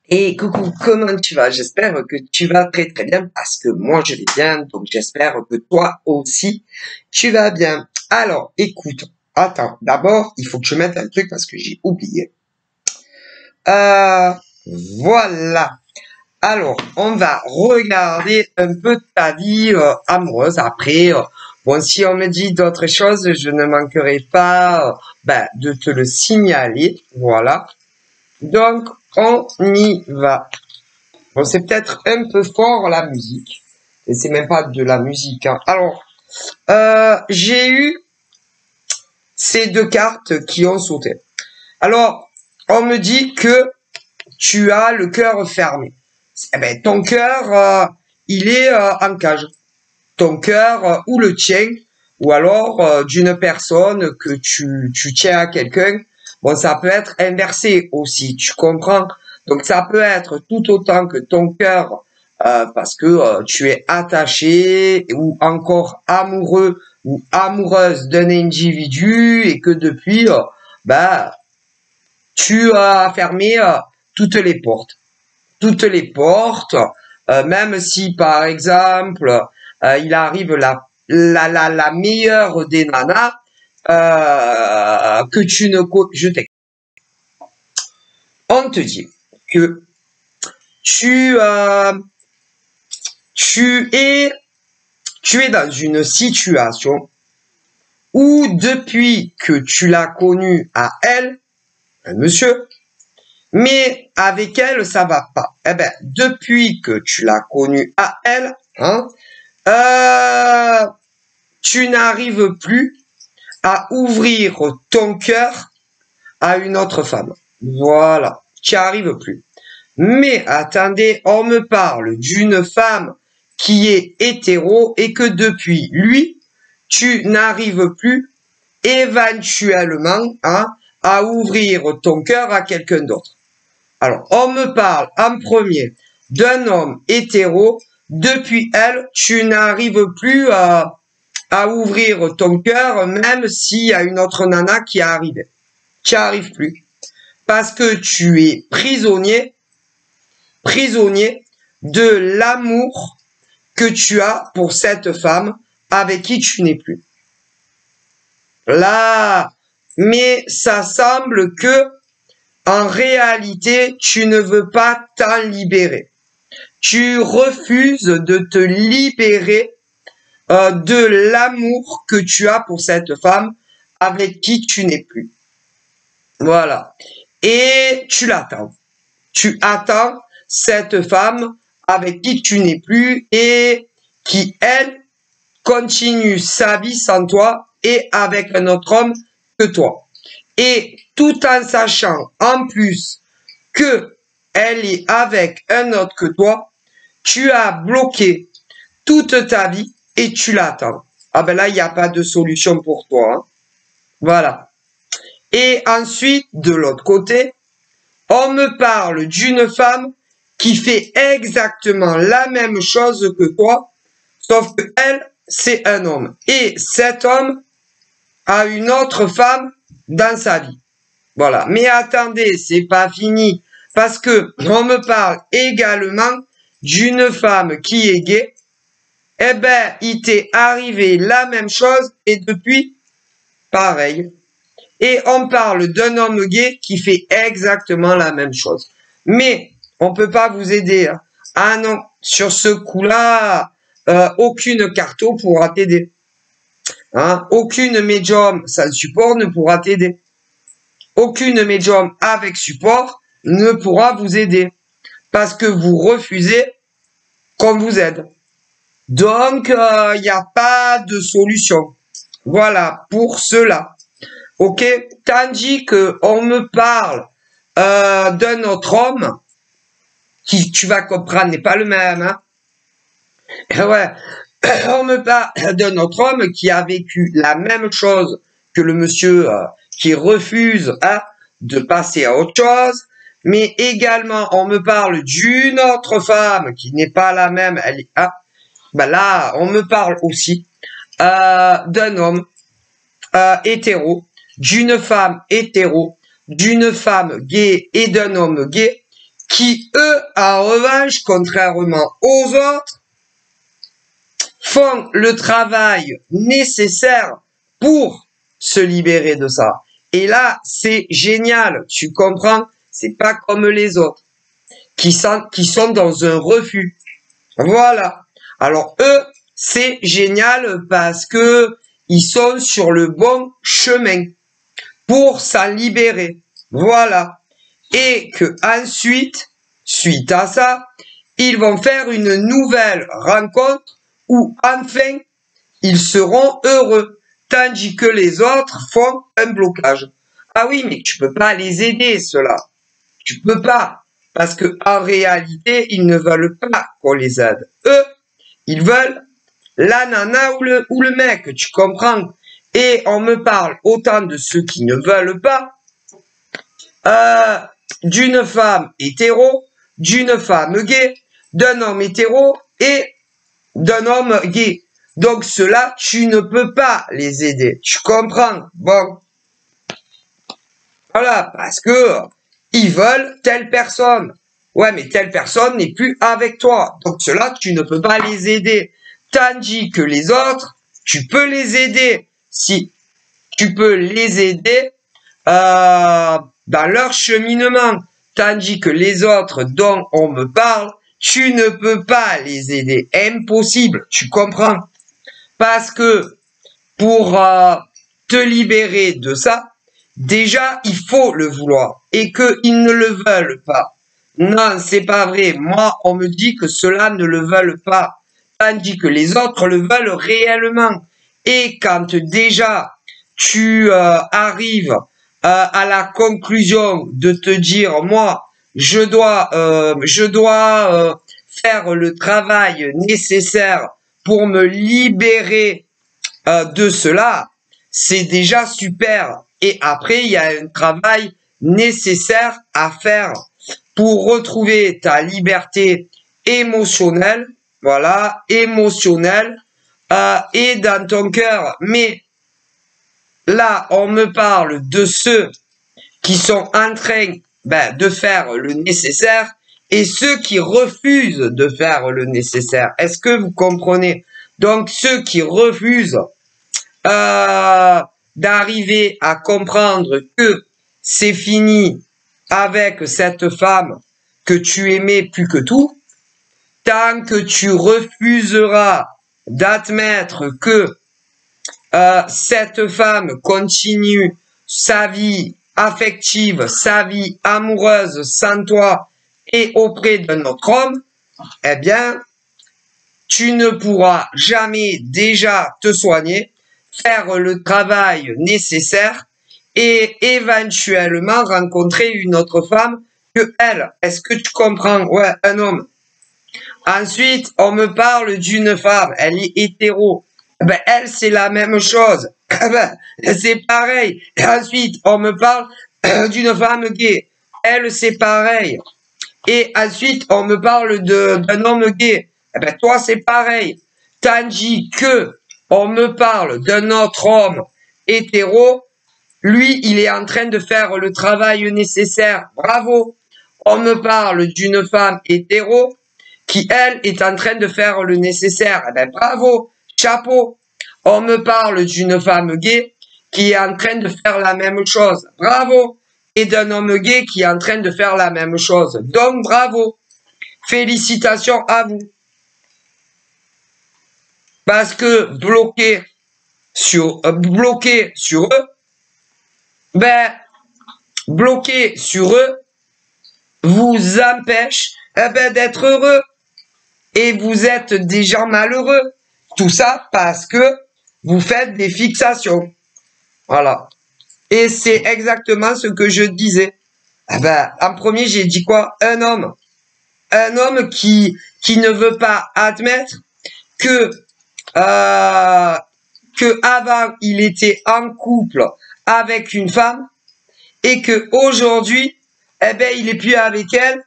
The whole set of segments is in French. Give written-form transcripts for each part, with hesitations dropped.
Et coucou, comment tu vas? J'espère que tu vas très très bien parce que moi je vais bien, donc j'espère que toi aussi tu vas bien. Alors, écoute, attends, d'abord il faut que je mette un truc parce que j'ai oublié. Euh, voilà. Alors, on va regarder un peu ta vie amoureuse. Après, bon, si on me dit d'autres choses, je ne manquerai pas de te le signaler. Voilà. Donc, on y va. Bon, c'est peut-être un peu fort la musique. Et c'est même pas de la musique, hein. Alors, j'ai eu ces deux cartes qui ont sauté. Alors, on me dit que tu as le cœur fermé. Eh ben, ton cœur, il est en cage. Ton cœur ou le tien, ou alors d'une personne que tu tiens à quelqu'un. Bon, ça peut être inversé aussi, tu comprends? Donc, ça peut être tout autant que ton cœur, parce que tu es attaché ou encore amoureux ou amoureuse d'un individu et que depuis, tu as fermé toutes les portes. Toutes les portes, même si par exemple il arrive la meilleure des nanas que tu ne je t'explique. On te dit que tu tu es tu es dans une situation où depuis que tu l'as connue à elle, un monsieur, mais avec elle, ça va pas. Eh ben, depuis que tu l'as connue à elle, hein, tu n'arrives plus à ouvrir ton cœur à une autre femme. Voilà, tu n'y arrives plus. Mais attendez, on me parle d'une femme qui est hétéro et que depuis lui, tu n'arrives plus éventuellement à ouvrir ton cœur à quelqu'un d'autre. Alors, on me parle en premier d'un homme hétéro. Depuis elle, tu n'arrives plus à ouvrir ton cœur, même s'il y a une autre nana qui est arrivée. Tu n'y arrives plus. Parce que tu es prisonnier de l'amour que tu as pour cette femme avec qui tu n'es plus. Là, mais ça semble que en réalité, tu ne veux pas t'en libérer. Tu refuses de te libérer de l'amour que tu as pour cette femme avec qui tu n'es plus. Voilà. Et tu l'attends. Tu attends cette femme avec qui tu n'es plus et qui, elle, continue sa vie sans toi et avec un autre homme que toi. Et tout en sachant en plus que elle est avec un autre que toi, tu as bloqué toute ta vie et tu l'attends. Ah ben là, il n'y a pas de solution pour toi, hein. Voilà. Et ensuite, de l'autre côté, on me parle d'une femme qui fait exactement la même chose que toi, sauf que elle, c'est un homme. Et cet homme a une autre femme dans sa vie. Voilà. Mais attendez, c'est pas fini. Parce que on me parle également d'une femme qui est gay. Eh ben, il t'est arrivé la même chose et depuis, pareil. Et on parle d'un homme gay qui fait exactement la même chose. Mais on peut pas vous aider, hein. Ah non, sur ce coup-là, aucune carto pourra t'aider. Hein? Aucune médium sans support ne pourra t'aider. Aucune médium avec support ne pourra vous aider. Parce que vous refusez qu'on vous aide. Donc, il n'y a pas de solution. Voilà, pour cela. Ok? Tandis que on me parle d'un autre homme, qui, tu vas comprendre, n'est pas le même. Hein? Ouais, on me parle d'un autre homme qui a vécu la même chose que le monsieur qui refuse de passer à autre chose. Mais également, on me parle d'une autre femme qui n'est pas la même. Elle est, là, on me parle aussi d'un homme hétéro, d'une femme hétéro, d'une femme gay et d'un homme gay qui, eux, en revanche, contrairement aux autres, font le travail nécessaire pour se libérer de ça. Et là, c'est génial, tu comprends? C'est pas comme les autres, qui sont dans un refus. Voilà. Alors, eux, c'est génial parce que ils sont sur le bon chemin pour s'en libérer. Voilà. Et que ensuite, suite à ça, ils vont faire une nouvelle rencontre où enfin, ils seront heureux. Tandis que les autres font un blocage. Ah oui, mais tu peux pas les aider, ceux-là. Tu peux pas. Parce que en réalité, ils ne veulent pas qu'on les aide. Eux, ils veulent la nana ou le mec, tu comprends? Et on me parle autant de ceux qui ne veulent pas, d'une femme hétéro, d'une femme gay, d'un homme hétéro et d'un homme gay. Donc ceux-là, tu ne peux pas les aider. Tu comprends? Bon. Voilà, parce que ils veulent telle personne. Ouais, mais telle personne n'est plus avec toi. Donc ceux-là, tu ne peux pas les aider. Tandis que les autres, tu peux les aider. Si tu peux les aider dans leur cheminement. Tandis que les autres dont on me parle, tu ne peux pas les aider. Impossible, tu comprends? Parce que pour te libérer de ça, déjà, il faut le vouloir. Et qu'ils ne le veulent pas. Non, c'est pas vrai. Moi, on me dit que ceux-là ne le veulent pas. Tandis que les autres le veulent réellement. Et quand déjà, tu arrives à la conclusion de te dire, moi, je dois faire le travail nécessaire pour me libérer de cela, c'est déjà super. Et après, il y a un travail nécessaire à faire pour retrouver ta liberté émotionnelle, voilà, émotionnelle, et dans ton cœur. Mais là, on me parle de ceux qui sont en train de faire le nécessaire et ceux qui refusent de faire le nécessaire. Est-ce que vous comprenez? Donc, ceux qui refusent d'arriver à comprendre que c'est fini avec cette femme que tu aimais plus que tout, tant que tu refuseras d'admettre que cette femme continue sa vie affective, sa vie amoureuse sans toi et auprès d'un autre homme, eh bien, tu ne pourras jamais déjà te soigner, faire le travail nécessaire et éventuellement rencontrer une autre femme que elle. Est-ce que tu comprends? Ouais, un homme. Ensuite, on me parle d'une femme, elle est hétéro. Ben, elle, c'est la même chose. Ben, c'est pareil. Et ensuite, on me parle d'une femme gay. Elle, c'est pareil. Et ensuite, on me parle d'un homme gay. Eh ben, toi, c'est pareil. Tandis que on me parle d'un autre homme hétéro, lui, il est en train de faire le travail nécessaire. Bravo. On me parle d'une femme hétéro qui, elle, est en train de faire le nécessaire. Eh ben, bravo. Chapeau. On me parle d'une femme gay qui est en train de faire la même chose. Bravo. Et d'un homme gay qui est en train de faire la même chose. Donc, bravo. Félicitations à vous. Parce que bloquer sur eux, bloquer sur eux vous empêche d'être heureux. Et vous êtes des gens malheureux. Tout ça parce que vous faites des fixations. Voilà. Et c'est exactement ce que je disais. En premier, j'ai dit quoi? Un homme. Un homme qui ne veut pas admettre que avant il était en couple avec une femme et que aujourd'hui, il est plus avec elle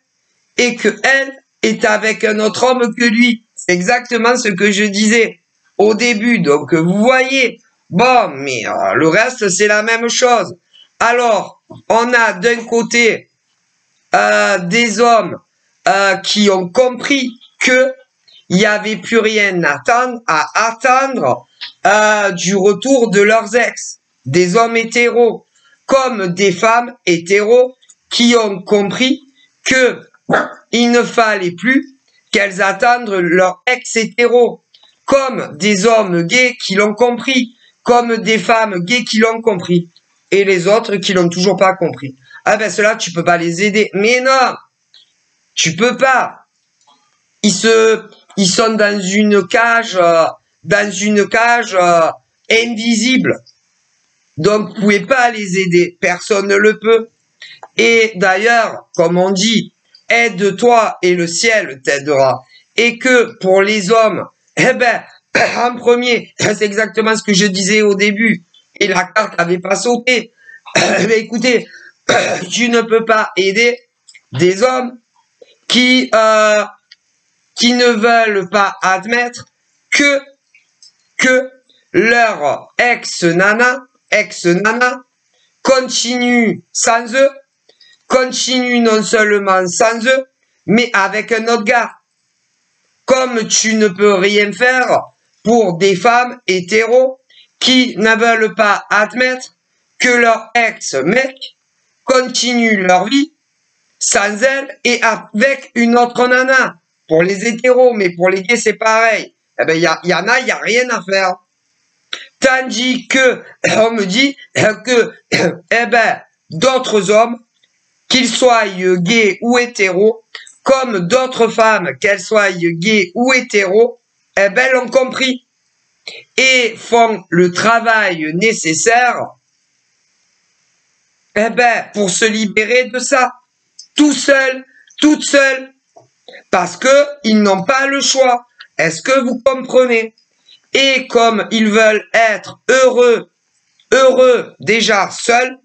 et que elle est avec un autre homme que lui. C'est exactement ce que je disais au début. Donc, vous voyez, bon, mais le reste, c'est la même chose. Alors, on a d'un côté des hommes qui ont compris que il n'y avait plus rien à attendre du retour de leurs ex. Des hommes hétéros comme des femmes hétéros qui ont compris que il ne fallait plus qu'elles attendent leur ex hétéro, comme des hommes gays qui l'ont compris, comme des femmes gays qui l'ont compris, et les autres qui l'ont toujours pas compris. Ah ben ceux-là, tu peux pas les aider. Mais non, tu peux pas. Ils sont dans une cage invisible. Donc, vous pouvez pas les aider. Personne ne le peut. Et d'ailleurs, comme on dit, aide-toi et le ciel t'aidera. Et que pour les hommes, eh ben, en premier, c'est exactement ce que je disais au début. Et la carte n'avait pas sauté. Mais écoutez, tu ne peux pas aider des hommes qui ne veulent pas admettre que leur ex-nana continue sans eux, continue non seulement sans eux, mais avec un autre gars. Comme tu ne peux rien faire pour des femmes hétéros qui ne veulent pas admettre que leur ex-mec continue leur vie sans elle et avec une autre nana. Pour les hétéros, mais pour les gays, c'est pareil. Eh ben, il y en a, il n'y a rien à faire. Tandis que, on me dit que, eh ben, d'autres hommes, qu'ils soient gays ou hétéros, comme d'autres femmes, qu'elles soient gays ou hétéros, eh ben, l'ont compris. Et font le travail nécessaire, eh ben, pour se libérer de ça. Tout seul, toute seule. Parce que ils n'ont pas le choix. Est-ce que vous comprenez? Et comme ils veulent être heureux déjà seuls,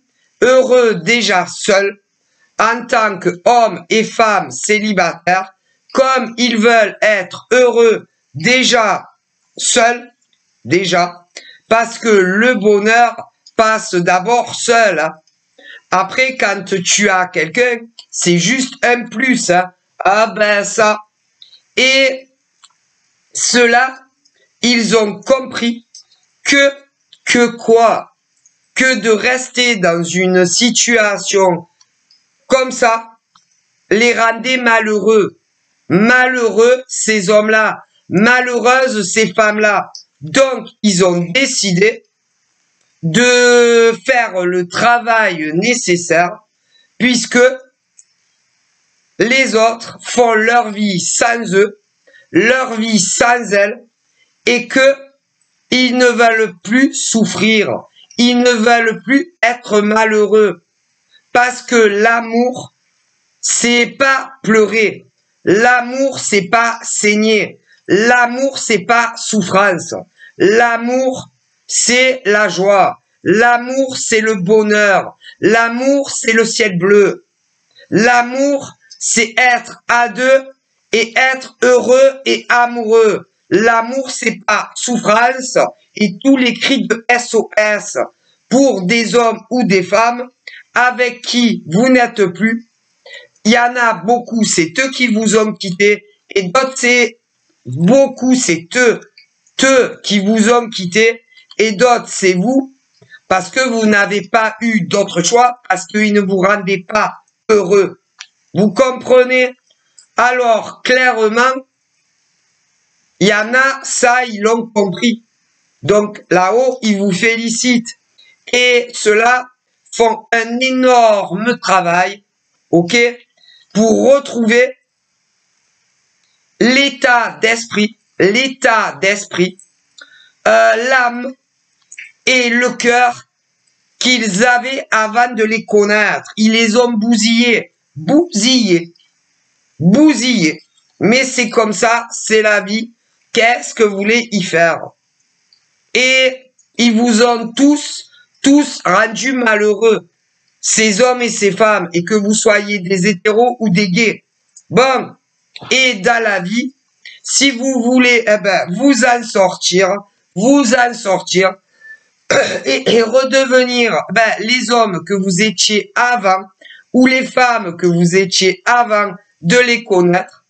en tant qu'hommes et femmes célibataires, comme ils veulent être heureux déjà seuls, parce que le bonheur passe d'abord seul. Hein. Après, quand tu as quelqu'un, c'est juste un plus. Hein. Ah ben ça. Et ceux-là, ils ont compris que quoi? Que de rester dans une situation comme ça les rendait malheureux. Malheureux ces hommes-là. Malheureuses ces femmes-là. Donc, ils ont décidé de faire le travail nécessaire puisque les autres font leur vie sans eux, leur vie sans elles, et que ils ne veulent plus souffrir, ils ne veulent plus être malheureux, parce que l'amour, c'est pas pleurer, l'amour, c'est pas saigner, l'amour, c'est pas souffrance, l'amour, c'est la joie, l'amour, c'est le bonheur, l'amour, c'est le ciel bleu, l'amour, c'est être à deux et être heureux et amoureux. L'amour, c'est pas souffrance et tous les cris de SOS pour des hommes ou des femmes avec qui vous n'êtes plus. Il y en a beaucoup, c'est eux qui vous ont quitté et d'autres, c'est beaucoup, c'est eux qui vous ont quitté et d'autres, c'est vous parce que vous n'avez pas eu d'autre choix parce qu'ils ne vous rendaient pas heureux. Vous comprenez? Alors, clairement, il y en a, ça, ils l'ont compris. Donc, là-haut, ils vous félicitent. Et ceux-là font un énorme travail, ok, pour retrouver l'état d'esprit, l'âme et le cœur qu'ils avaient avant de les connaître. Ils les ont bousillés. Mais c'est comme ça, c'est la vie. Qu'est-ce que vous voulez y faire? Et ils vous ont tous rendus malheureux. Ces hommes et ces femmes. Et que vous soyez des hétéros ou des gays. Bon. Et dans la vie, si vous voulez, eh ben, vous en sortir. Et redevenir, ben, les hommes que vous étiez avant. ou les femmes que vous étiez avant de les connaître,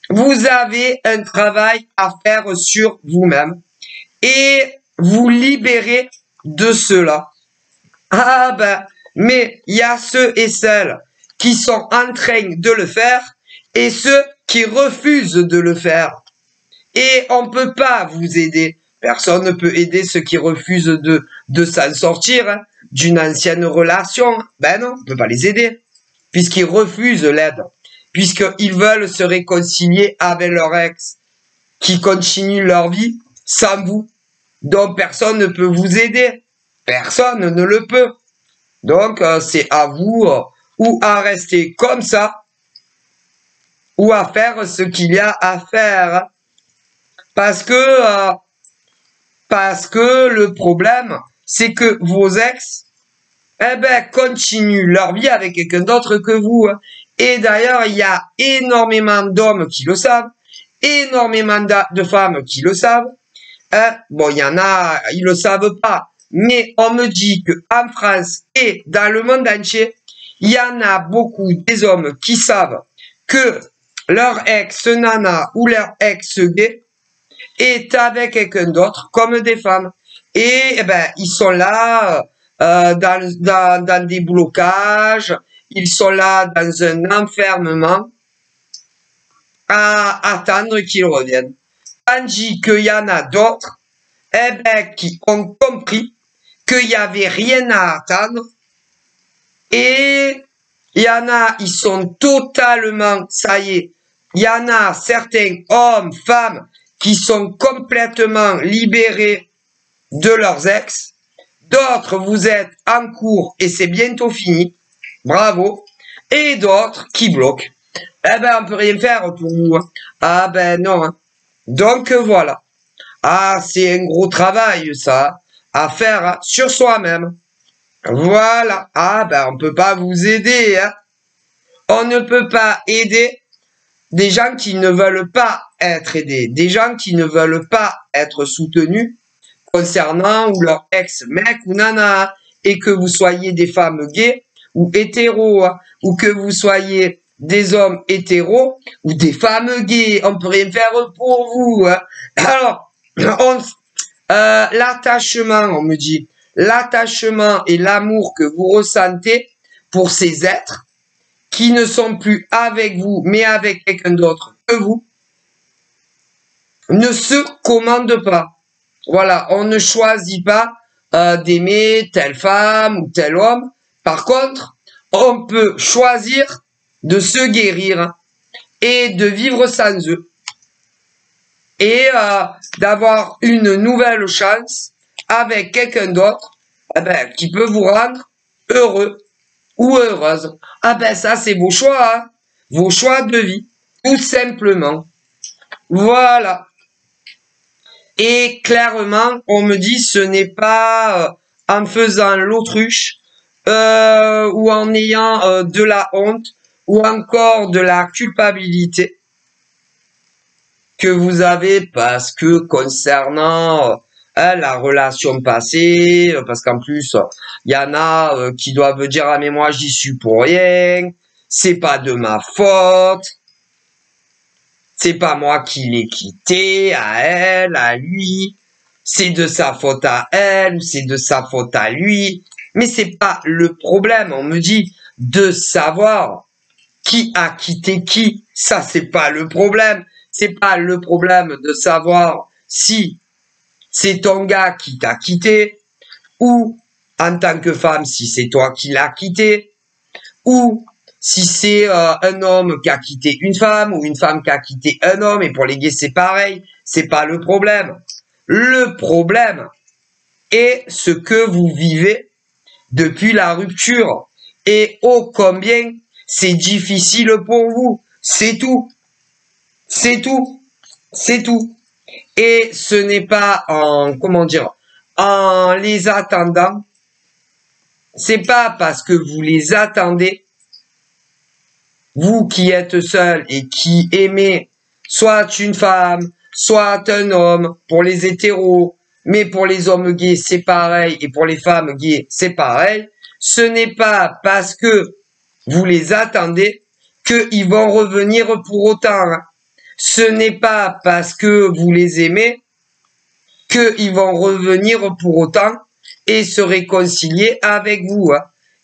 vous avez un travail à faire sur vous-même et vous libérer de cela. Ah ben, mais il y a ceux et celles qui sont en train de le faire et ceux qui refusent de le faire. Et on ne peut pas vous aider. Personne ne peut aider ceux qui refusent de s'en sortir hein, d'une ancienne relation. Ben non, on ne peut pas les aider. Puisqu'ils refusent l'aide. Puisqu'ils veulent se réconcilier avec leur ex. Qui continuent leur vie sans vous. Donc personne ne peut vous aider. Personne ne le peut. Donc c'est à vous ou à rester comme ça. Ou à faire ce qu'il y a à faire. Parce que le problème, c'est que vos ex, eh ben, continuent leur vie avec quelqu'un d'autre que vous. Hein. Et d'ailleurs, il y a énormément d'hommes qui le savent, énormément de femmes qui le savent. Hein. Bon, il y en a, ils le savent pas. Mais on me dit que en France et dans le monde entier, il y en a beaucoup des hommes qui savent que leur ex-nana ou leur ex-gay est avec quelqu'un d'autre, comme des femmes. Et eh ben, ils sont là dans des blocages, ils sont là dans un enfermement à attendre qu'ils reviennent. Tandis qu'il y en a d'autres eh ben, qui ont compris qu'il n'y avait rien à attendre et il y en a, ils sont totalement, ça y est, il y en a certains hommes, femmes, qui sont complètement libérés de leurs ex. D'autres, vous êtes en cours et c'est bientôt fini. Bravo. Et d'autres qui bloquent. Eh ben, on peut rien faire pour vous. Hein. Ah ben non. Hein. Donc voilà. Ah, c'est un gros travail, ça, à faire hein, sur soi-même. Voilà. Ah ben, on peut pas vous aider. Hein. On ne peut pas aider des gens qui ne veulent pas être aidés, des gens qui ne veulent pas être soutenus concernant ou leur ex-mec ou nana, et que vous soyez des femmes gays ou hétéros, hein, ou que vous soyez des hommes hétéros ou des femmes gays, on peut rien faire pour vous. Hein. Alors, l'attachement, on me dit, l'attachement et l'amour que vous ressentez pour ces êtres, qui ne sont plus avec vous, mais avec quelqu'un d'autre que vous, ne se commandent pas. Voilà, on ne choisit pas d'aimer telle femme ou tel homme. Par contre, on peut choisir de se guérir et de vivre sans eux. Et d'avoir une nouvelle chance avec quelqu'un d'autre eh ben, qui peut vous rendre heureux ou heureuse. Ah ben ça, c'est vos choix, hein. Vos choix de vie, tout simplement. Voilà. Et clairement, on me dit, ce n'est pas en faisant l'autruche ou en ayant de la honte ou encore de la culpabilité que vous avez parce que concernant la relation passée, parce qu'en plus, il y en a qui doivent dire « Ah mais moi j'y suis pour rien, c'est pas de ma faute, c'est pas moi qui l'ai quitté, à elle, à lui, c'est de sa faute à elle, ou c'est de sa faute à lui. » Mais c'est pas le problème, on me dit de savoir qui a quitté qui, ça c'est pas le problème. C'est pas le problème de savoir si c'est ton gars qui t'a quitté, ou en tant que femme, si c'est toi qui l'as quitté, ou si c'est un homme qui a quitté une femme, ou une femme qui a quitté un homme, et pour les gays c'est pareil, c'est pas le problème. Le problème est ce que vous vivez depuis la rupture, et ô combien c'est difficile pour vous, c'est tout. C'est tout. C'est tout. Et ce n'est pas en, comment dire, en les attendant. C'est pas parce que vous les attendez, vous qui êtes seul et qui aimez soit une femme, soit un homme, pour les hétéros, mais pour les hommes gays, c'est pareil, et pour les femmes gays, c'est pareil. Ce n'est pas parce que vous les attendez, qu'ils vont revenir pour autant. Ce n'est pas parce que vous les aimez qu'ils vont revenir pour autant et se réconcilier avec vous,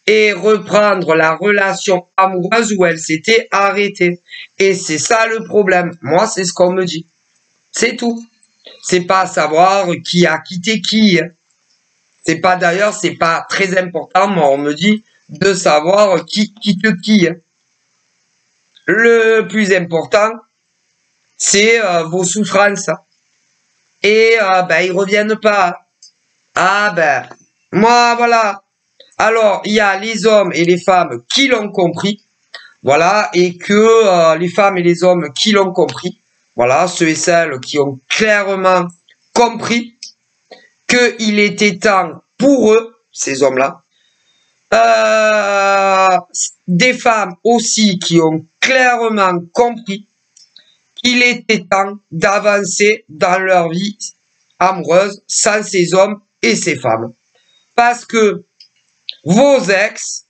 et reprendre la relation amoureuse où elle s'était arrêtée. Et c'est ça le problème. Moi, c'est ce qu'on me dit. C'est tout. C'est pas savoir qui a quitté qui. C'est pas, d'ailleurs, c'est pas très important. Moi, on me dit de savoir qui quitte qui. Le plus important, c'est vos souffrances. Et ils reviennent pas. Ah ben, moi voilà. Alors, il y a les hommes et les femmes qui l'ont compris. Voilà, et que les femmes et les hommes qui l'ont compris. Voilà, ceux et celles qui ont clairement compris qu'il était temps pour eux, ces hommes-là. Des femmes aussi qui ont clairement compris qu'il était temps d'avancer dans leur vie amoureuse sans ces hommes et ces femmes. Parce que vos ex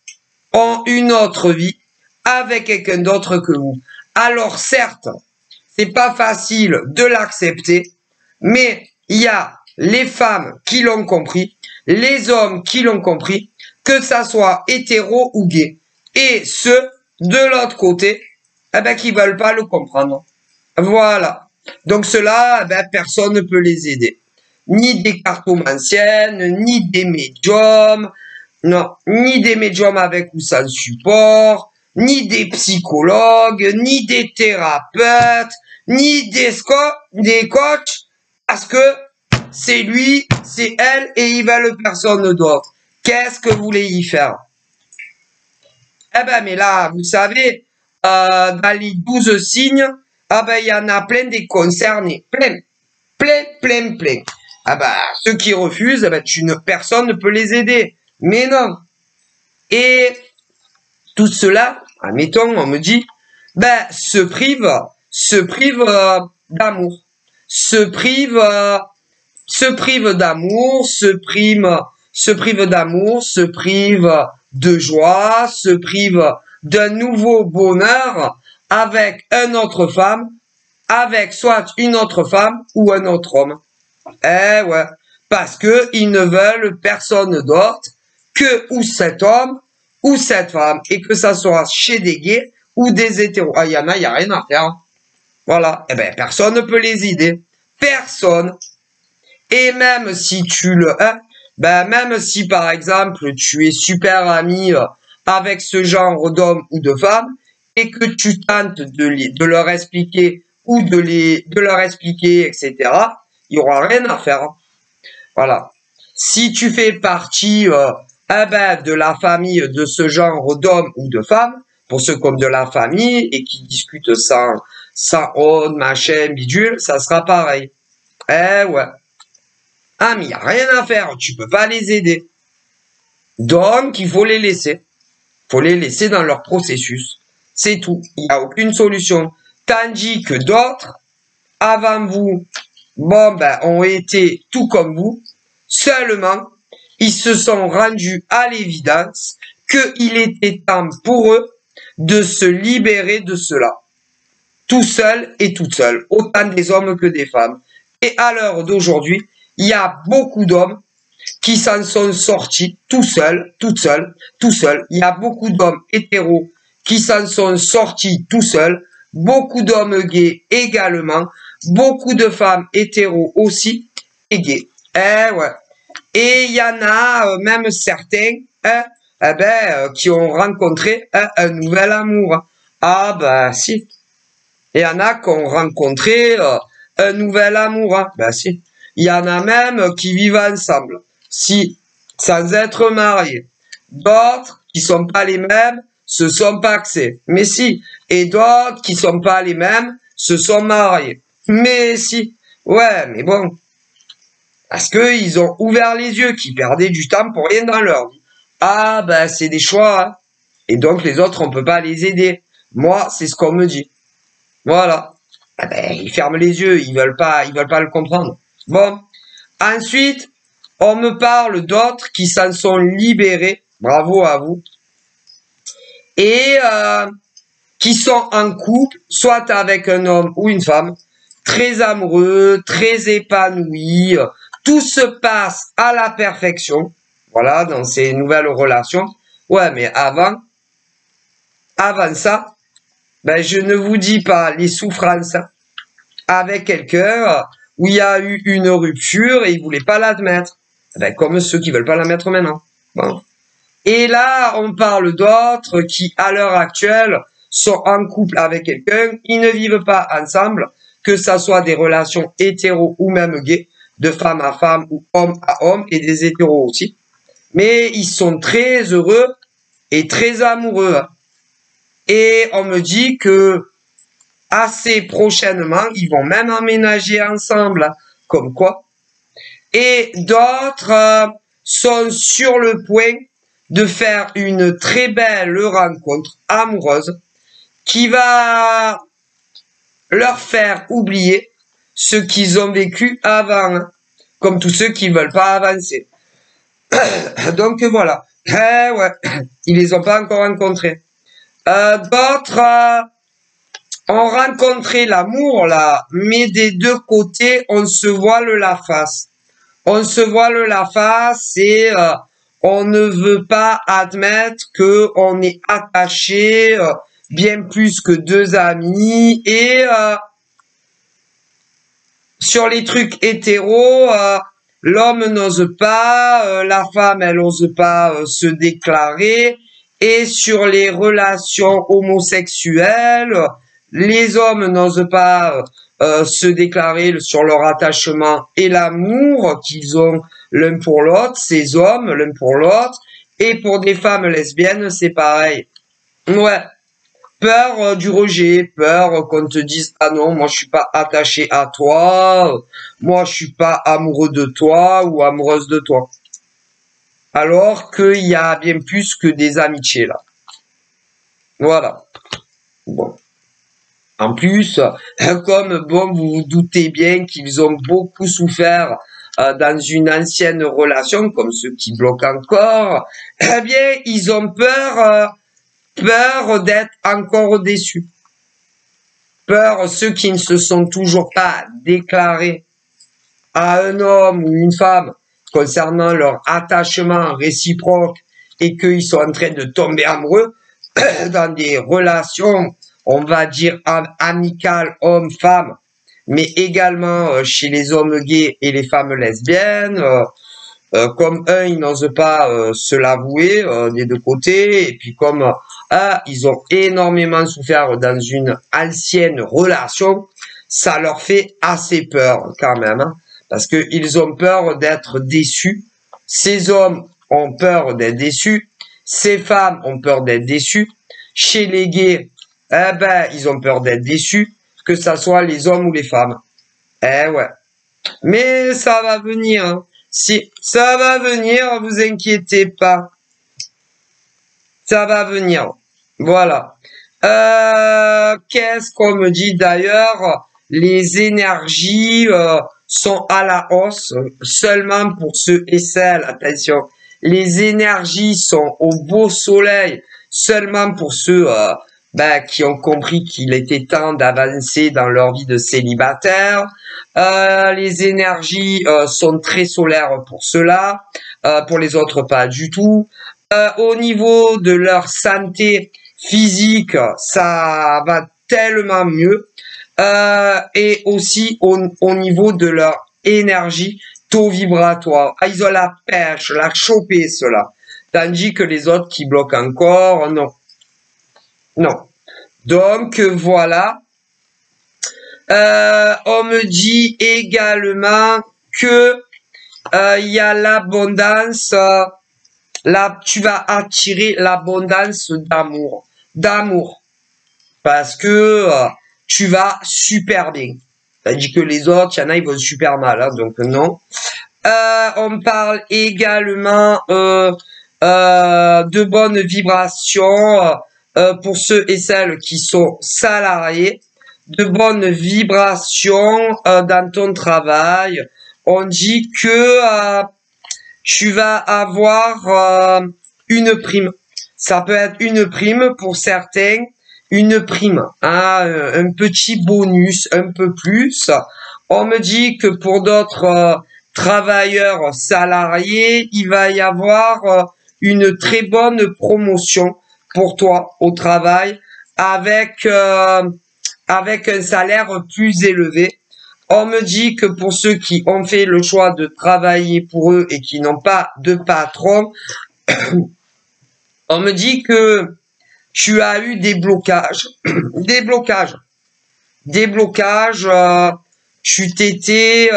ont une autre vie avec quelqu'un d'autre que vous. Alors certes, c'est pas facile de l'accepter, mais il y a les femmes qui l'ont compris, les hommes qui l'ont compris, que ça soit hétéro ou gay. Et ceux de l'autre côté, qui veulent pas le comprendre. Voilà. Donc ceux-là, personne ne peut les aider. Ni des cartomanciennes, ni des médiums, non, ni des médiums avec ou sans support, ni des psychologues, ni des thérapeutes, ni des coachs, parce que c'est lui, c'est elle, et ils veulent personne d'autre. Qu'est-ce que vous voulez y faire? Mais là, vous savez, dans les 12 signes, il y en a plein des concernés. Plein. Ceux qui refusent, personne ne peut les aider. Mais non. Et tout cela, admettons, on me dit, se prive d'amour. Se prive d'amour, se prive de joie, se prive d'un nouveau bonheur avec une autre femme, avec soit une autre femme ou un autre homme. Eh ouais, parce que ils ne veulent personne d'autre que ou cet homme ou cette femme, et que ça soit chez des gays ou des hétéros. Ah, il y en a, il n'y a rien à faire. Voilà. Personne ne peut les aider. Personne. Et même si même si par exemple tu es super ami avec ce genre d'homme ou de femme et que tu tentes de leur expliquer ou de leur expliquer, etc., il n'y aura rien à faire. Voilà. Si tu fais partie de la famille de ce genre d'homme ou de femme, pour ceux comme de la famille et qui discutent sans honte, machin, bidule, ça sera pareil. Eh ouais. Ah, mais il n'y a rien à faire, tu peux pas les aider. Donc, il faut les laisser. Il faut les laisser dans leur processus. C'est tout. Il n'y a aucune solution. Tandis que d'autres, avant vous, ont été tout comme vous. Seulement, ils se sont rendus à l'évidence qu'il était temps pour eux de se libérer de cela. Tout seul et toute seule. Autant des hommes que des femmes. Et à l'heure d'aujourd'hui, il y a beaucoup d'hommes qui s'en sont sortis tout seuls, toute seuls, tout seuls. Il y a beaucoup d'hommes hétéros qui s'en sont sortis tout seuls. Beaucoup d'hommes gays également. Beaucoup de femmes hétéros aussi et gays. Eh ouais. Et il y en a même certains qui ont rencontré un nouvel amour. Ah si. Il y en a qui ont rencontré un nouvel amour. Si. Il y en a même qui vivent ensemble. Si. Sans être mariés. D'autres qui sont pas les mêmes se sont paxés. Mais si. Et d'autres qui sont pas les mêmes se sont mariés. Mais si. Ouais, mais bon. Parce que ils ont ouvert les yeux, qui perdaient du temps pour rien dans leur vie. Ah, c'est des choix. Et donc, les autres, on peut pas les aider. Moi, c'est ce qu'on me dit. Voilà. Ils ferment les yeux, ils veulent pas le comprendre. Bon. Ensuite, on me parle d'autres qui s'en sont libérés. Bravo à vous. et qui sont en couple, soit avec un homme ou une femme, très amoureux, très épanouis, tout se passe à la perfection, voilà, dans ces nouvelles relations. Ouais, mais avant ça, ben je ne vous dis pas les souffrances avec quelqu'un où il y a eu une rupture et il voulait pas l'admettre. Ben, comme ceux qui veulent pas la mettre maintenant. Bon. Et là, on parle d'autres qui, à l'heure actuelle, sont en couple avec quelqu'un, ils ne vivent pas ensemble, que ça soit des relations hétéros ou même gays, de femme à femme ou homme à homme, et des hétéros aussi. Mais ils sont très heureux et très amoureux. Et on me dit que assez prochainement, ils vont même emménager ensemble, comme quoi. Et d'autres sont sur le point de faire une très belle rencontre amoureuse qui va leur faire oublier ce qu'ils ont vécu avant, comme tous ceux qui veulent pas avancer. Donc voilà. Eh ouais, ils les ont pas encore rencontrés. D'autres ont rencontré l'amour là, mais des deux côtés, on se voile la face. On se voile la face et on ne veut pas admettre que on est attaché bien plus que deux amis et sur les trucs hétéros, l'homme n'ose pas, la femme elle n'ose pas se déclarer et sur les relations homosexuelles, les hommes n'osent pas se déclarer sur leur attachement et l'amour qu'ils ont l'un pour l'autre, ces hommes l'un pour l'autre, et pour des femmes lesbiennes, c'est pareil. Ouais, peur du rejet, peur qu'on te dise « Ah non, moi je suis pas attaché à toi, moi je suis pas amoureux de toi ou amoureuse de toi. » Alors qu'il y a bien plus que des amitiés là. Voilà. Bon. En plus, comme bon, vous vous doutez bien qu'ils ont beaucoup souffert dans une ancienne relation, comme ceux qui bloquent encore, eh bien, ils ont peur d'être encore déçus. Peur, ceux qui ne se sont toujours pas déclarés à un homme ou une femme concernant leur attachement réciproque et qu'ils sont en train de tomber amoureux dans des relations, on va dire amicales homme-femme, mais également chez les hommes gays et les femmes lesbiennes. Comme ils n'osent pas se l'avouer des deux côtés, et puis comme ils ont énormément souffert dans une ancienne relation, ça leur fait assez peur quand même, hein, parce que ils ont peur d'être déçus. Ces hommes ont peur d'être déçus, ces femmes ont peur d'être déçues. Chez les gays, ils ont peur d'être déçus, que ça soit les hommes ou les femmes. Eh ouais. Mais ça va venir, hein. Si, ça va venir, vous inquiétez pas. Ça va venir. Voilà. Qu'est-ce qu'on me dit d'ailleurs? Les énergies sont à la hausse seulement pour ceux et celles, attention. Les énergies sont au beau soleil seulement pour ceux qui ont compris qu'il était temps d'avancer dans leur vie de célibataire. Les énergies sont très solaires pour ceux-là, pour les autres pas du tout. Au niveau de leur santé physique, ça va tellement mieux. Et aussi au niveau de leur énergie taux vibratoire. Ah, ils ont la pêche, la chopée, cela. Tandis que les autres qui bloquent encore, non. Non. Donc, voilà. On me dit également que il y a l'abondance. Là, tu vas attirer l'abondance d'amour, parce que tu vas super bien. C'est-à-dire que les autres, il y en a, ils vont super mal, hein, donc non. On parle également de bonnes vibrations pour ceux et celles qui sont salariés, de bonnes vibrations dans ton travail. On dit que tu vas avoir une prime. Ça peut être une prime pour certains, une prime, hein, un petit bonus, un peu plus. On me dit que pour d'autres travailleurs salariés, il va y avoir une très bonne promotion pour toi au travail avec un salaire plus élevé. On me dit que pour ceux qui ont fait le choix de travailler pour eux et qui n'ont pas de patron, on me dit que tu as eu des blocages, des blocages, tu t'étais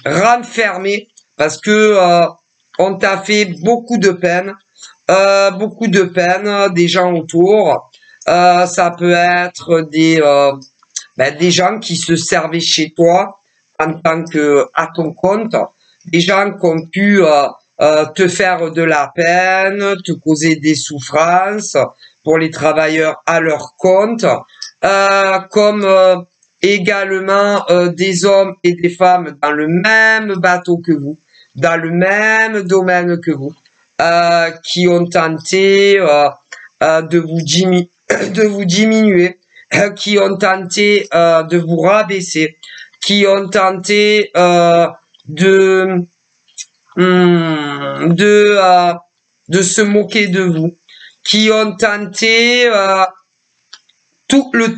renfermé parce que on t'a fait beaucoup de peine, des gens autour. Ça peut être des gens qui se servaient chez toi en tant que à ton compte, des gens qui ont pu te faire de la peine, te causer des souffrances pour les travailleurs à leur compte, comme également des hommes et des femmes dans le même bateau que vous, dans le même domaine que vous, qui ont tenté de vous diminuer, qui ont tenté de vous rabaisser, qui ont tenté de se moquer de vous, qui ont tenté le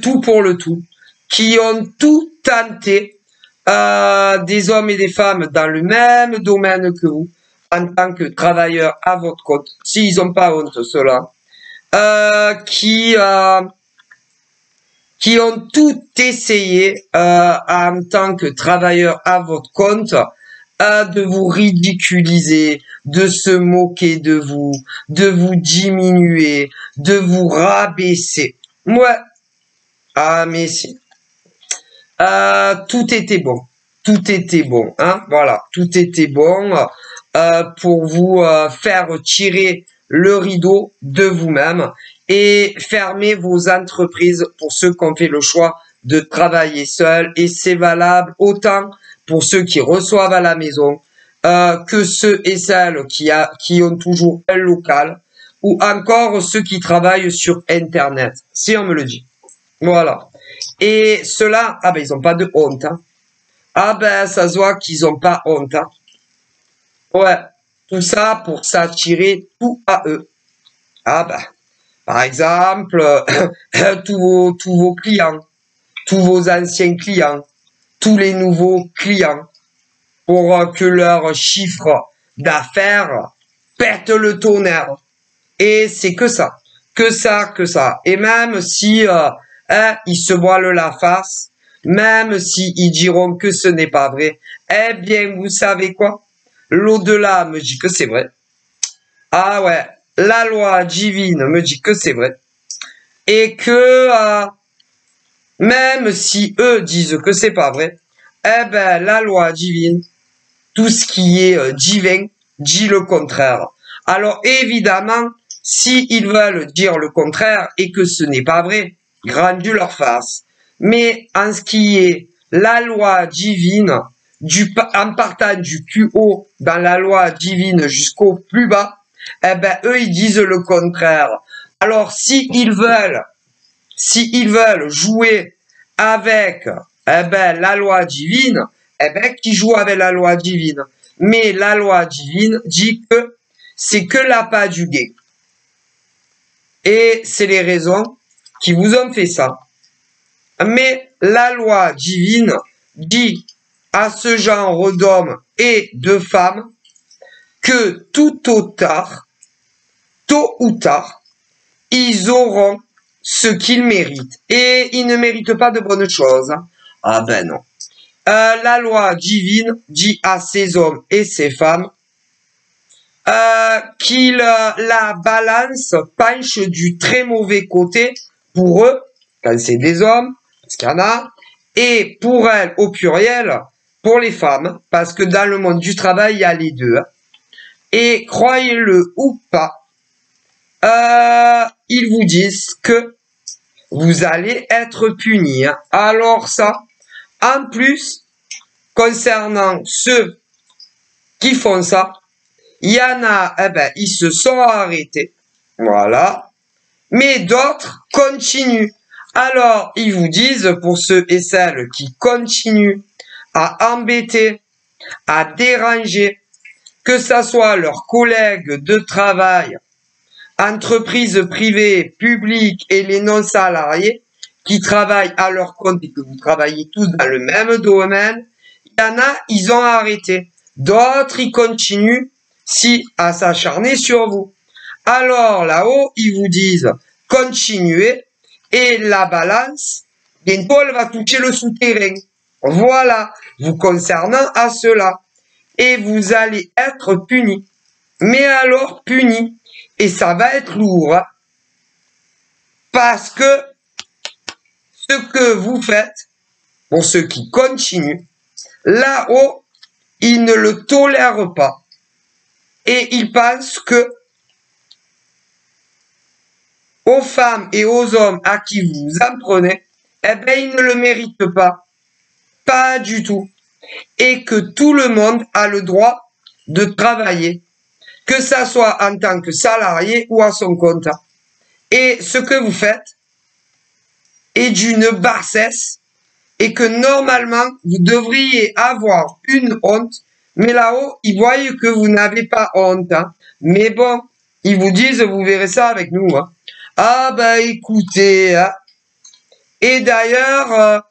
tout pour le tout, qui ont tout tenté, des hommes et des femmes dans le même domaine que vous, en tant que travailleurs à votre compte, s'ils n'ont pas honte, ceux-là, qui ont tout essayé en tant que travailleurs à votre compte, de vous ridiculiser, de se moquer de vous diminuer, de vous rabaisser. Ouais. Ah, mais si. Tout était bon. Tout était bon, hein. Voilà. Tout était bon pour vous faire tirer le rideau de vous-même et fermer vos entreprises pour ceux qui ont fait le choix de travailler seul. Et c'est valable autant pour ceux qui reçoivent à la maison que ceux et celles qui ont toujours un local ou encore ceux qui travaillent sur Internet, si on me le dit. Voilà. Et ceux-là, ah ben ils ont pas de honte. Hein. Ah ben ça se voit qu'ils ont pas honte. Hein. Ouais. Tout ça pour s'attirer tout à eux. Ah ben, par exemple, tous vos clients, tous vos anciens clients, tous les nouveaux clients, pour que leur chiffre d'affaires pète le tonnerre. Et c'est que ça, que ça, que ça. Et même si ils se voilent la face, même si ils diront que ce n'est pas vrai, eh bien, vous savez quoi? L'au-delà me dit que c'est vrai. Ah ouais, la loi divine me dit que c'est vrai. Et que même si eux disent que c'est pas vrai, eh ben, la loi divine, tout ce qui est divin, dit le contraire. Alors évidemment, s'ils veulent dire le contraire et que ce n'est pas vrai, rendu leur face. Mais en ce qui est la loi divine, en partant du plus haut dans la loi divine jusqu'au plus bas, eh ben eux ils disent le contraire. Alors s'ils veulent jouer avec la loi divine, qui joue avec la loi divine. Mais la loi divine dit que c'est que l'appât du gain. Et c'est les raisons qui vous ont fait ça. Mais la loi divine dit à ce genre d'hommes et de femmes que tôt ou tard, ils auront ce qu'ils méritent. Et ils ne méritent pas de bonnes choses. Ah ben non. La loi divine dit à ces hommes et ces femmes qu'ils la balance penche du très mauvais côté pour eux, quand c'est des hommes, parce qu'il y en a, et pour elles, au pluriel, pour les femmes, parce que dans le monde du travail, il y a les deux. Et croyez-le ou pas, ils vous disent que vous allez être punis. Alors ça, en plus, concernant ceux qui font ça, il y en a, ils se sont arrêtés Voilà. Mais d'autres continuent. Alors, ils vous disent, pour ceux et celles qui continuent à embêter, à déranger, que ça soit leurs collègues de travail, entreprises privées, publiques et les non-salariés qui travaillent à leur compte et que vous travaillez tous dans le même domaine, il y en a, ils ont arrêté. D'autres, ils continuent à s'acharner sur vous. Alors là-haut, ils vous disent continuez et la balance, bientôt elle va toucher le souterrain. Voilà, vous concernant à cela. Et vous allez être punis. Mais alors punis. Et ça va être lourd. Hein, parce que ce que vous faites, pour ceux qui continuent, là-haut, ils ne le tolèrent pas. Et ils pensent que aux femmes et aux hommes à qui vous en prenez, eh ben, ils ne le méritent pas. Pas du tout. Et que tout le monde a le droit de travailler, que ça soit en tant que salarié ou à son compte. Et ce que vous faites est d'une bassesse et que normalement, vous devriez avoir une honte, mais là-haut, ils voient que vous n'avez pas honte. Hein. Mais bon, ils vous disent, vous verrez ça avec nous. Hein. Ah bah écoutez, hein. Et d'ailleurs,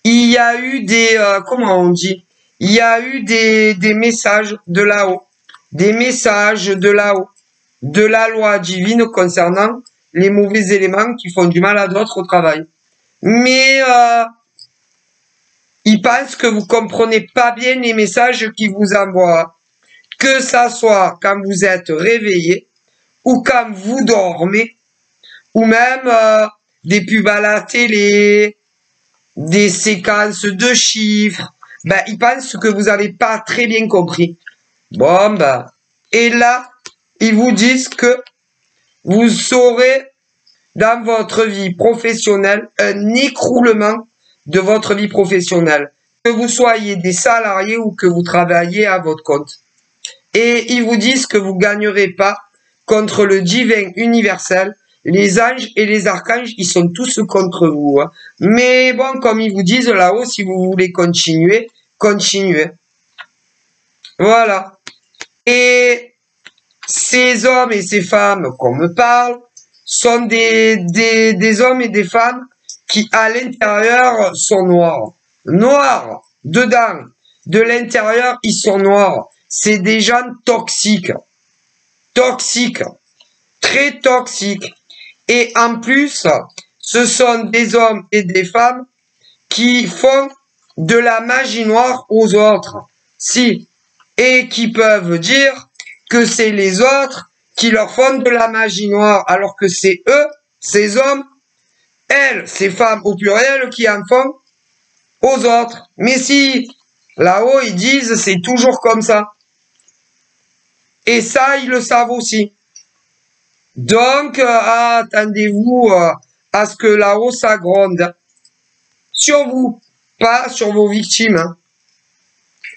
il y a eu des, comment on dit, il y a eu des messages de là-haut, des messages de là-haut, de la loi divine concernant les mauvais éléments qui font du mal à d'autres au travail. Mais ils pensent que vous comprenez pas bien les messages qu'ils vous envoient, que ça soit quand vous êtes réveillé ou quand vous dormez, ou même des pubs à la télé, des séquences de chiffres. Ben, ils pensent que vous n'avez pas très bien compris. Bon, ben, et là, ils vous disent que vous aurez dans votre vie professionnelle un écroulement de votre vie professionnelle. Que vous soyez des salariés ou que vous travaillez à votre compte. Et ils vous disent que vous gagnerez pas contre le divin universel. Les anges et les archanges, ils sont tous contre vous. Hein. Mais bon, comme ils vous disent là-haut, si vous voulez continuer, continuez. Voilà. Et ces hommes et ces femmes qu'on me parle sont des hommes et des femmes qui, à l'intérieur, sont noirs. Noirs, dedans. De l'intérieur, ils sont noirs. C'est des gens toxiques. Toxiques. Très toxiques. Et en plus, ce sont des hommes et des femmes qui font de la magie noire aux autres. Si. Et qui peuvent dire que c'est les autres qui leur font de la magie noire, alors que c'est eux, ces hommes, elles, ces femmes au pluriel, qui en font aux autres. Mais si, là-haut, ils disent c'est toujours comme ça. Et ça, ils le savent aussi. Donc, attendez-vous à ce que là-haut, ça gronde. Sur vous, pas sur vos victimes. Hein.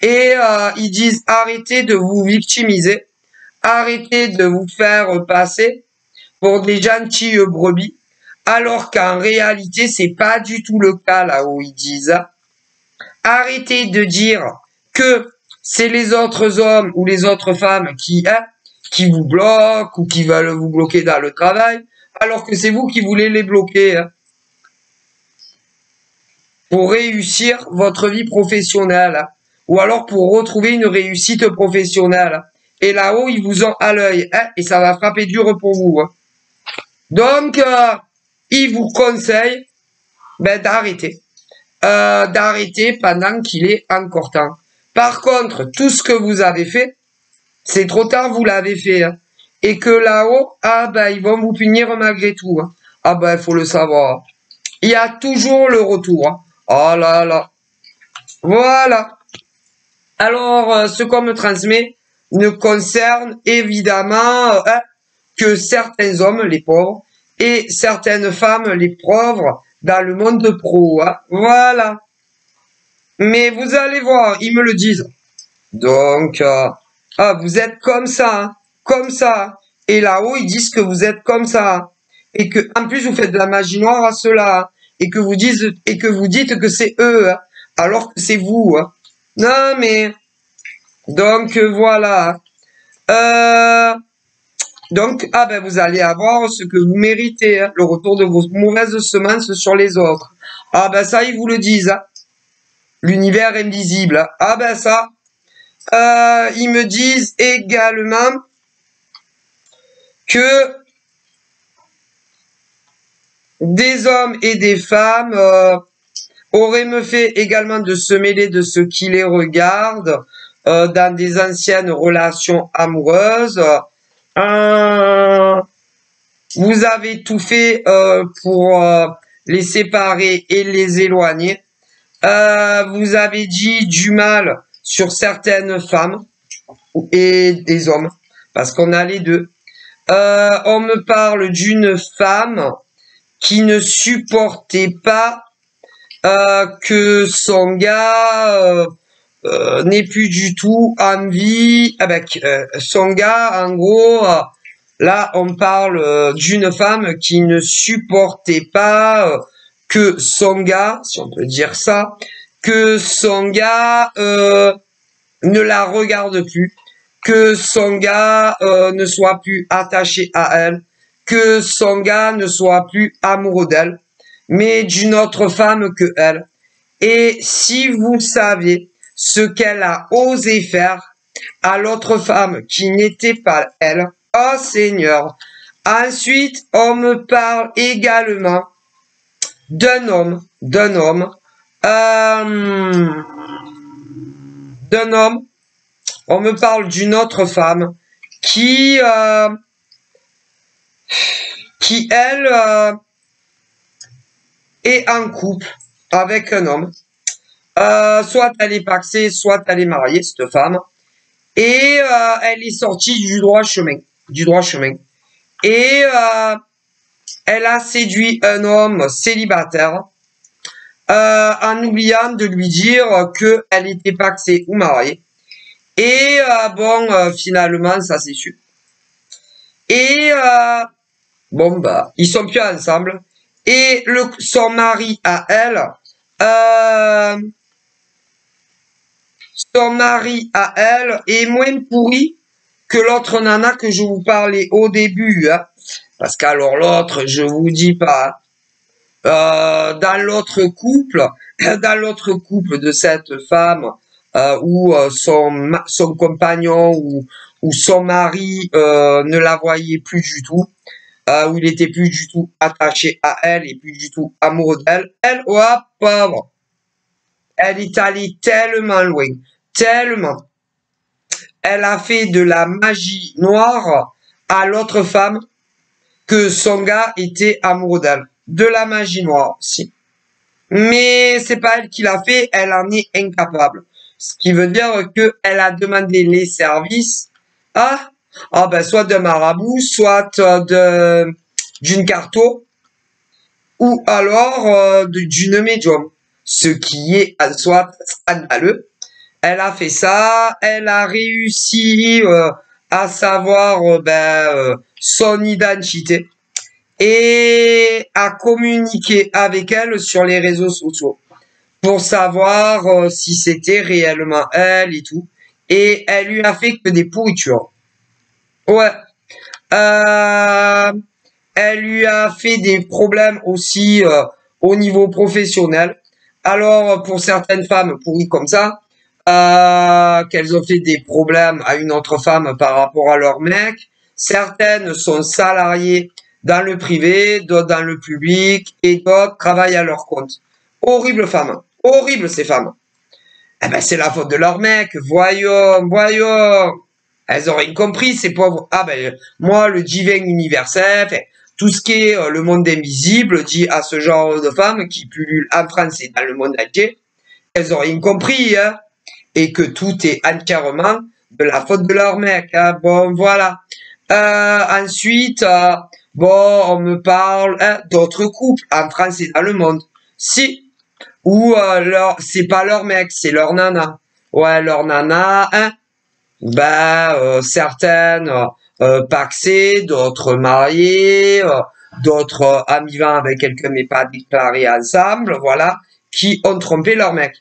Et ils disent arrêtez de vous victimiser. Arrêtez de vous faire passer pour des gentilles brebis. Alors qu'en réalité, c'est pas du tout le cas là-haut, ils disent. Arrêtez de dire que c'est les autres hommes ou les autres femmes qui vous bloquent ou qui veulent vous bloquer dans le travail, alors que c'est vous qui voulez les bloquer hein, pour réussir votre vie professionnelle hein, ou alors pour retrouver une réussite professionnelle. Et là-haut, ils vous ont à l'œil hein, et ça va frapper dur pour vous. Hein. Donc, ils vous conseillent d'arrêter. D'arrêter pendant qu'il est encore temps. Par contre, tout ce que vous avez fait, c'est trop tard, vous l'avez fait. Hein. Et que là-haut, ils vont vous punir malgré tout. Hein. Il faut le savoir. Il y a toujours le retour. Hein. Oh là là. Voilà. Alors, ce qu'on me transmet ne concerne évidemment que certains hommes, les pauvres, et certaines femmes, les pauvres, dans le monde pro. Hein. Voilà. Mais vous allez voir, ils me le disent. Donc, vous êtes comme ça, hein, comme ça. Et là-haut, ils disent que vous êtes comme ça. Et que, en plus, vous faites de la magie noire à ceux-là. Et que vous dites que c'est eux, hein, alors que c'est vous. Hein. Non, mais, donc, voilà. Donc, ah ben, vous allez avoir ce que vous méritez, hein, le retour de vos mauvaises semences sur les autres. Ah ben, ça, ils vous le disent. Hein. L'univers invisible. Hein. Ah ben, ça. Ils me disent également que des hommes et des femmes auraient me fait également de se mêler de ce qui les regarde dans des anciennes relations amoureuses. Vous avez tout fait pour les séparer et les éloigner. Vous avez dit du mal sur certaines femmes et des hommes, parce qu'on a les deux. On me parle d'une femme qui ne supportait pas que son gars n'ait plus du tout envie avec son gars. En gros, là, on parle d'une femme qui ne supportait pas que son gars, si on peut dire ça, que son gars ne la regarde plus, que son gars ne soit plus attaché à elle, que son gars ne soit plus amoureux d'elle, mais d'une autre femme que elle. Et si vous saviez ce qu'elle a osé faire à l'autre femme qui n'était pas elle, oh Seigneur. Ensuite, on me parle également d'un homme, on me parle d'une autre femme qui elle, est en couple avec un homme. Soit elle est paxée, soit elle est mariée, cette femme. Et elle est sortie du droit chemin. Et elle a séduit un homme célibataire en oubliant de lui dire qu'elle était paxée ou mariée. Et finalement, ça s'est su. Et bon, bah, ils sont plus ensemble. Et son mari à elle, est moins pourri que l'autre nana que je vous parlais au début. Hein. Parce qu'alors l'autre, je vous dis pas. Dans l'autre couple de cette femme, où son compagnon ou son mari ne la voyait plus du tout, où il était plus du tout attaché à elle et plus du tout amoureux d'elle. Elle, oh pauvre, elle est allée tellement loin, tellement. Elle a fait de la magie noire à l'autre femme que son gars était amoureux d'elle. De la magie noire, si. Mais c'est pas elle qui l'a fait, elle en est incapable. Ce qui veut dire qu'elle a demandé les services à, soit d'un marabout, soit d'une carto, ou alors d'une médium. Ce qui est en soi scandaleux. Elle a fait ça, elle a réussi à savoir son identité et à communiquer avec elle sur les réseaux sociaux pour savoir si c'était réellement elle et tout. Et elle lui a fait que des pourritures. Ouais. Elle lui a fait des problèmes aussi au niveau professionnel. Alors, pour certaines femmes pourries comme ça, qu'elles ont fait des problèmes à une autre femme par rapport à leur mec. Certaines sont salariées dans le privé, d'autres dans le public, et d'autres travaillent à leur compte. Horrible femme. Horrible ces femmes. Eh ben, c'est la faute de leur mec. Voyons. Elles ont rien compris, ces pauvres. Ah ben, moi, le divin universel, tout ce qui est le monde invisible dit à ce genre de femmes qui pullulent en France et dans le monde entier, elles ont rien compris, hein. Et que tout est entièrement de la faute de leur mec. Hein. Bon, voilà. Ensuite, on me parle d'autres couples en France et dans le monde. Si. Ou c'est pas leur mec, c'est leur nana. Ouais, leur nana, hein. Certaines pacsés, d'autres mariés, d'autres amis vivant avec quelqu'un mais pas déclarés ensemble, voilà, qui ont trompé leur mec.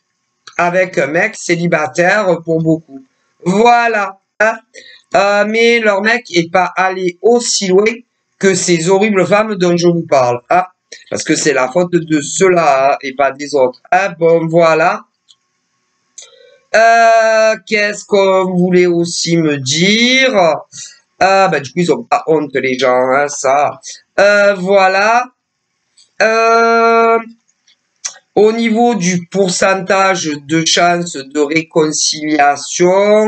Avec un mec célibataire pour beaucoup. Voilà. Hein. Mais leur mec est pas allé aussi loin que ces horribles femmes dont je vous parle. Hein. Parce que c'est la faute de ceux-là hein, et pas des autres. Hein. Bon, voilà. Qu'est-ce qu'on voulait aussi me dire? Bah, du coup, ils ont pas honte, les gens, hein, ça. Voilà. Au niveau du pourcentage de chances de réconciliation,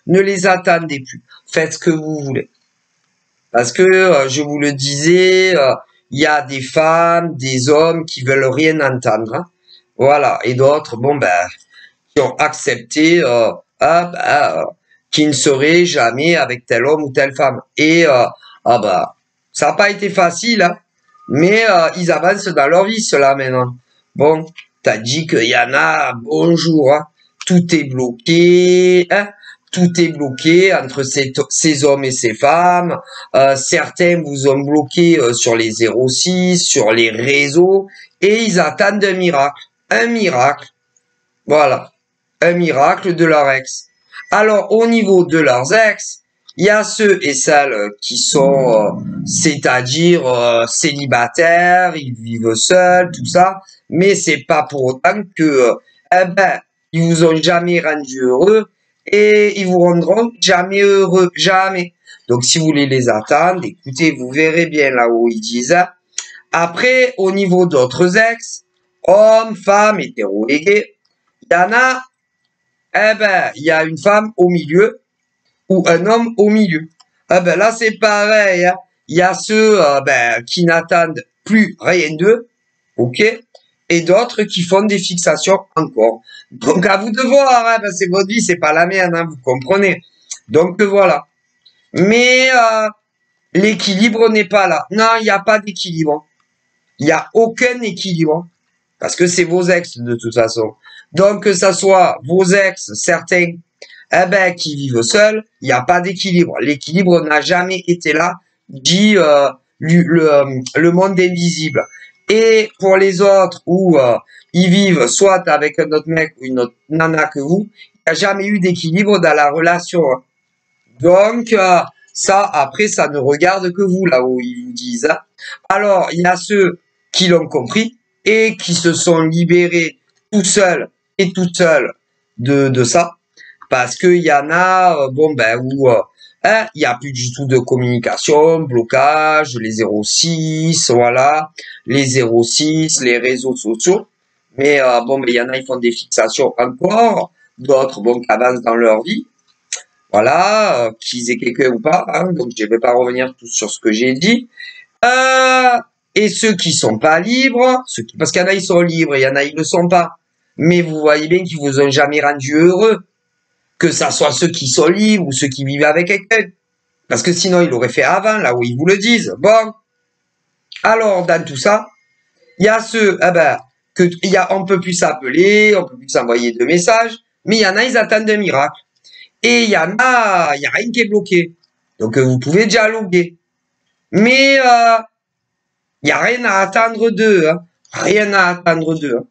ne les attendez plus. Faites ce que vous voulez. Parce que, je vous le disais, il y a des femmes, des hommes qui veulent rien entendre. Hein. Voilà. Et d'autres, bon, ben, qui ont accepté qui ne seraient jamais avec tel homme ou telle femme. Et ça n'a pas été facile, hein, mais ils avancent dans leur vie, cela maintenant. Bon, t'as dit qu'il y en a, bonjour, hein, tout est bloqué, hein, tout est bloqué entre ces hommes et ces femmes. Certains vous ont bloqué sur les 06, sur les réseaux, et ils attendent un miracle. Un miracle. Voilà. Un miracle de leur ex. Alors, au niveau de leurs ex, il y a ceux et celles qui sont, c'est-à-dire célibataires, ils vivent seuls, tout ça, mais c'est pas pour autant que, ils vous ont jamais rendu heureux et ils vous rendront jamais heureux, jamais. Donc, si vous voulez les attendre, écoutez, vous verrez bien là où ils disent. Après, au niveau d'autres ex, hommes, femmes, hétéros et gays, il y en a il y a une femme au milieu ou un homme au milieu. Là, c'est pareil. Hein. Il y a ceux qui n'attendent plus rien d'eux, ok, et d'autres qui font des fixations encore. Donc, à vous de voir, hein, c'est votre vie, c'est pas la mienne, hein, vous comprenez. Donc, voilà. Mais l'équilibre n'est pas là. Non, il n'y a pas d'équilibre. Il n'y a aucun équilibre. Parce que c'est vos ex, de toute façon. Donc, que ça soit vos ex, certains, qui vivent seuls, il n'y a pas d'équilibre. L'équilibre n'a jamais été là, dit le monde invisible. Et pour les autres, où ils vivent soit avec un autre mec ou une autre nana que vous, il n'y a jamais eu d'équilibre dans la relation. Donc, ça, après, ça ne regarde que vous, là où ils vous disent. Hein. Alors, il y a ceux qui l'ont compris et qui se sont libérés tout seuls et tout seuls de ça. Parce qu'il y en a, où il n'y a plus du tout de communication, blocage, les 06, voilà, les 06, les réseaux sociaux. Mais il y en a, ils font des fixations encore, d'autres, qui avancent dans leur vie. Voilà, qu'ils aient quelqu'un ou pas, hein, donc je vais pas revenir tout sur ce que j'ai dit. Et ceux qui sont pas libres, parce qu'il y en a, ils sont libres, il y en a, ils ne sont pas. Mais vous voyez bien qu'ils vous ont jamais rendu heureux. Que ça soit ceux qui sont libres ou ceux qui vivent avec quelqu'un. Parce que sinon, ils l'auraient fait avant, là où ils vous le disent. Bon. Alors, dans tout ça, il y a ceux, on peut plus s'appeler, on peut plus s'envoyer de messages, mais il y en a, ils attendent un miracle. Et il y en a, il y a rien qui est bloqué. Donc, vous pouvez dialoguer. Mais, il y a rien à attendre d'eux, hein. Rien à attendre d'eux. Hein.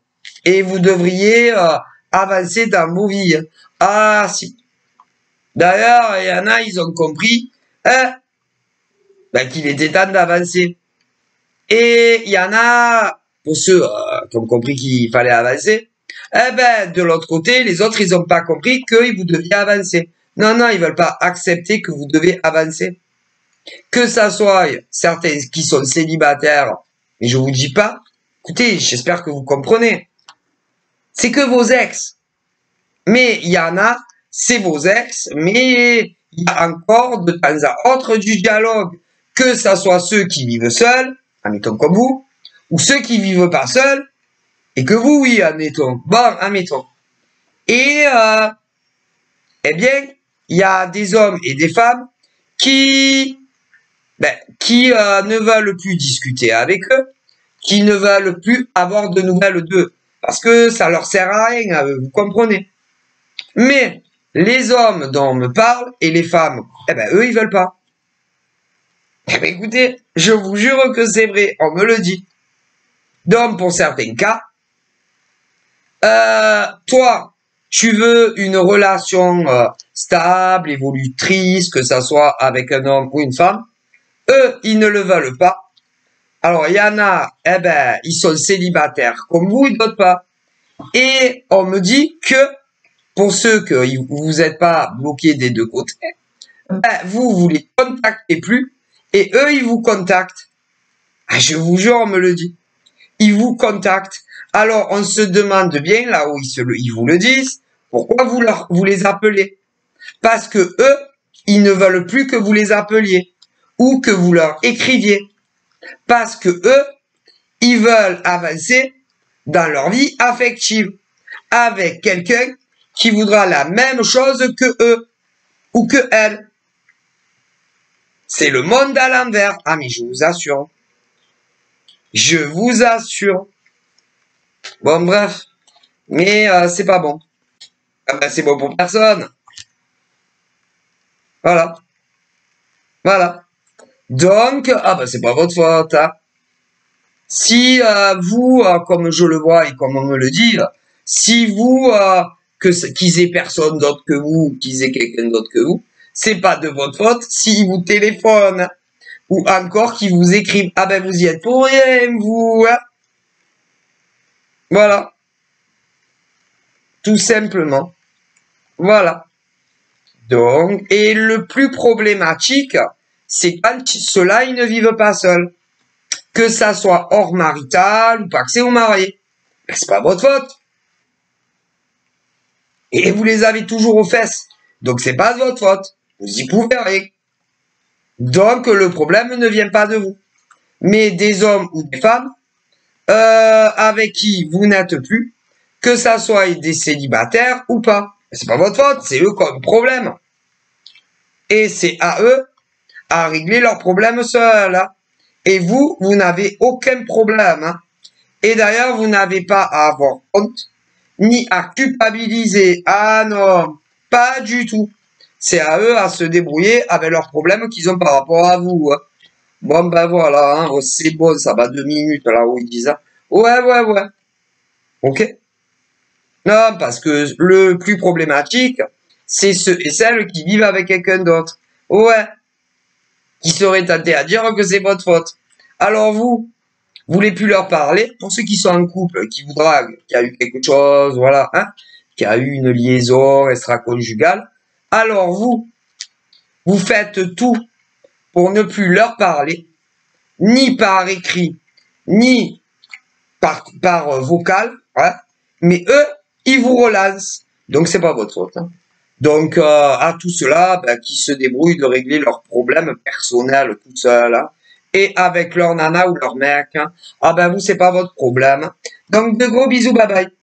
Et vous devriez, avancer dans vos vies. Hein. Ah, si. D'ailleurs, il y en a, ils ont compris, qu'il était temps d'avancer. Et il y en a, pour ceux qui ont compris qu'il fallait avancer, de l'autre côté, les autres, ils n'ont pas compris que vous deviez avancer. Non, non, ils veulent pas accepter que vous devez avancer. Que ça soit certains qui sont célibataires, mais je vous dis pas, écoutez, j'espère que vous comprenez. C'est que vos ex. Mais il y en a, c'est vos ex, mais il y a encore de temps à autre du dialogue. Que ça soit ceux qui vivent seuls, admettons comme vous, ou ceux qui vivent pas seuls, et que vous, oui, admettons. Bon, admettons. Et, il y a des hommes et des femmes qui ne veulent plus discuter avec eux, qui ne veulent plus avoir de nouvelles d'eux, parce que ça leur sert à rien, vous comprenez. Mais les hommes dont on me parle et les femmes, eux, ils veulent pas. Eh ben écoutez, je vous jure que c'est vrai, on me le dit. Donc pour certains cas, toi, tu veux une relation stable, évolutrice, que ça soit avec un homme ou une femme. Eux, ils ne le veulent pas. Alors, il y en a, eh ben, ils sont célibataires comme vous, et d'autres pas. Et on me dit que pour ceux que vous n'êtes pas bloqués des deux côtés, ben, vous les contactez plus et eux, ils vous contactent. Ah, je vous jure, on me le dit. Ils vous contactent. Alors, on se demande bien, là où ils vous le disent, pourquoi vous les appelez. Parce que eux, ils ne veulent plus que vous les appeliez ou que vous leur écriviez. Parce que eux, ils veulent avancer dans leur vie affective avec quelqu'un qui voudra la même chose que eux ou que elle. C'est le monde à l'envers. Ah, mais je vous assure. Je vous assure. Bon, bref. Mais c'est pas bon. Ah ben, c'est bon pour personne. Voilà. Voilà. Donc, ah ben, c'est pas votre faute. Hein. Si vous, comme je le vois et comme on me le dit, si vous, qu'ils aient personne d'autre que vous, qu'ils aient quelqu'un d'autre que vous, c'est pas de votre faute s'ils vous téléphonent ou encore qu'ils vous écrivent. Ah ben vous y êtes pour rien, vous. Hein. Voilà. Tout simplement. Voilà. Donc, et le plus problématique, c'est quand ceux-là, ils ne vivent pas seuls. Que ça soit hors marital ou pas que c'est au marié. Ben, c'est pas votre faute. Et vous les avez toujours aux fesses. Donc c'est pas de votre faute. Vous y pouvez rien. Donc le problème ne vient pas de vous. Mais des hommes ou des femmes avec qui vous n'êtes plus, que ça soit des célibataires ou pas. C'est pas votre faute, c'est eux qui ont le problème. Et c'est à eux à régler leurs problèmes seuls. Hein. Et vous, vous n'avez aucun problème. Hein. Et d'ailleurs, vous n'avez pas à avoir honte, ni à culpabiliser. Ah non, pas du tout. C'est à eux à se débrouiller avec leurs problèmes qu'ils ont par rapport à vous. Hein. Bon, ben voilà, hein, c'est bon, ça va 2 minutes là où ils disent ça. Ouais, ouais, ouais. Ok. Non, parce que le plus problématique, c'est ceux et celles qui vivent avec quelqu'un d'autre. Ouais. Qui seraient tentés à dire que c'est votre faute. Alors vous voulez plus leur parler. Pour ceux qui sont en couple, qui vous draguent, qui a eu quelque chose, voilà, hein, qui a eu une liaison extra-conjugale, alors vous faites tout pour ne plus leur parler, ni par écrit, ni par vocal, hein, mais eux, ils vous relancent. Donc c'est pas votre faute. Hein. Donc à tout cela, ben, qui se débrouillent de régler leurs problèmes personnels tout seuls, hein, et avec leur nana ou leur mec. Hein. Ah ben vous, c'est pas votre problème. Donc de gros bisous, bye bye.